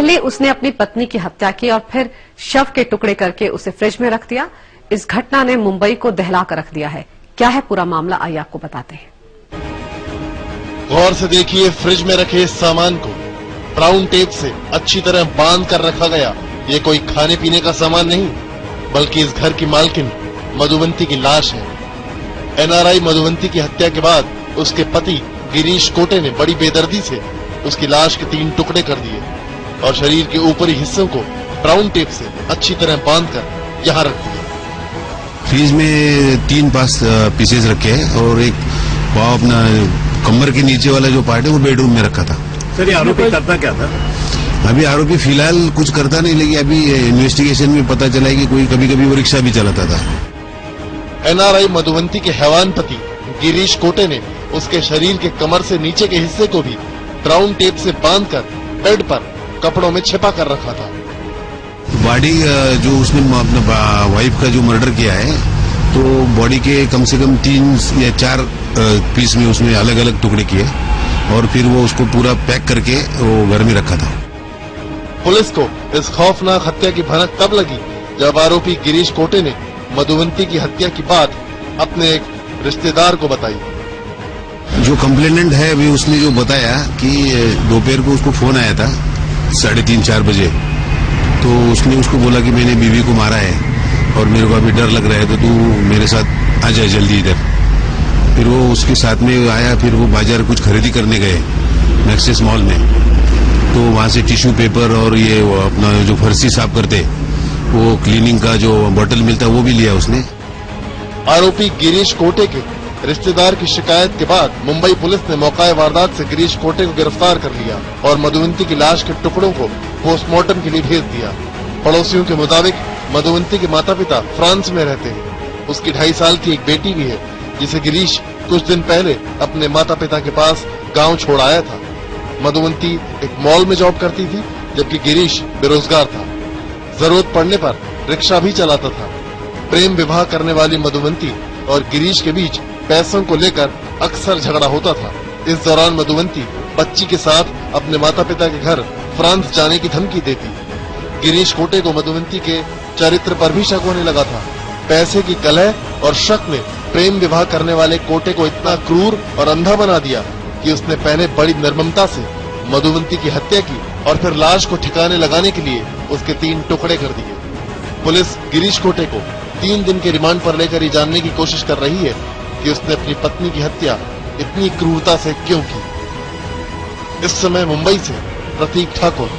पहले उसने अपनी पत्नी की हत्या की और फिर शव के टुकड़े करके उसे फ्रिज में रख दिया। इस घटना ने मुंबई को दहला कर रख दिया है। क्या है पूरा मामला, आइए आपको बताते हैं। गौर से देखिए, फ्रिज में रखे इस सामान को ब्राउन टेप से अच्छी तरह बांध कर रखा गया। ये कोई खाने पीने का सामान नहीं, बल्कि इस घर की मालकिन मधुवंती की लाश है। एनआरआई मधुवंती की हत्या के बाद उसके पति गिरीश कोटे ने बड़ी बेदर्दी से उसकी लाश के 3 टुकड़े कर दिए और शरीर के ऊपरी हिस्सों को ब्राउन टेप से अच्छी तरह बांधकर यहाँ रख दिया। फ्रीज में 3 पीसेस रखे हैं और एक पाव अपना कमर के नीचे वाला जो पार्ट है वो बेडरूम में रखा था। सर, ये आरोपी करता क्या था? अभी आरोपी फिलहाल कुछ करता नहीं, लेकिन अभी इन्वेस्टिगेशन में पता चला है कि कोई कभी कभी वो रिक्शा भी चलाता था। एनआरआई मधुवंती के हैवान पति गिरीश कोटे ने उसके शरीर के कमर से नीचे के हिस्से को भी ब्राउन टेप से बांधकर बेड पर कपड़ों में छिपा कर रखा था। बॉडी जो उसने अपना वाइफ का जो मर्डर किया है, तो बॉडी के कम से कम 3 या 4 पीस में उसने अलग अलग टुकड़े किए और फिर वो उसको पूरा पैक करके वो घर में रखा था। पुलिस को इस खौफनाक हत्या की भनक तब लगी जब आरोपी गिरीश कोटे ने मधुवंती की हत्या की बात अपने एक रिश्तेदार को बताई। जो कंप्लेनेंट है अभी उसने जो बताया कि दोपहर को उसको फोन आया था 3:30-4 बजे, तो उसने उसको बोला कि मैंने बीवी को मारा है और मेरे को अभी डर लग रहा है, तो तू मेरे साथ आ जाए जल्दी इधर। फिर वो उसके साथ में आया, फिर वो बाजार कुछ खरीदी करने गए मैक्सिस मॉल में, तो वहां से टिश्यू पेपर और ये वो अपना जो फर्शी साफ करते वो क्लीनिंग का जो बोतल मिलता वो भी लिया उसने। आरोपी गिरीश कोटे के रिश्तेदार की शिकायत के बाद मुंबई पुलिस ने मौका वारदात से गिरीश कोटे को गिरफ्तार कर लिया और मधुवंती की लाश के टुकड़ों को पोस्टमार्टम के लिए भेज दिया। पड़ोसियों के मुताबिक मधुवंती के माता पिता फ्रांस में रहते हैं। उसकी 2.5 साल की एक बेटी भी है, जिसे गिरीश कुछ दिन पहले अपने माता पिता के पास गाँव छोड़ आया था। मधुवंती एक मॉल में जॉब करती थी, जबकि गिरीश बेरोजगार था। जरूरत पड़ने पर रिक्शा भी चलाता था। प्रेम विवाह करने वाली मधुवंती और गिरीश के बीच पैसों को लेकर अक्सर झगड़ा होता था। इस दौरान मधुवंती बच्ची के साथ अपने माता पिता के घर फ्रांस जाने की धमकी देती। गिरीश कोटे को मधुवंती के चरित्र पर भी शक होने लगा था। पैसे की कलह और शक ने प्रेम विवाह करने वाले कोटे को इतना क्रूर और अंधा बना दिया कि उसने पहले बड़ी निर्ममता से मधुवंती की हत्या की और फिर लाश को ठिकाने लगाने के लिए उसके 3 टुकड़े कर दिए। पुलिस गिरीश कोटे को 3 दिन के रिमांड पर लेकर ये जानने की कोशिश कर रही है कि उसने अपनी पत्नी की हत्या इतनी क्रूरता से क्यों की। इस समय मुंबई से प्रतीक ठाकुर,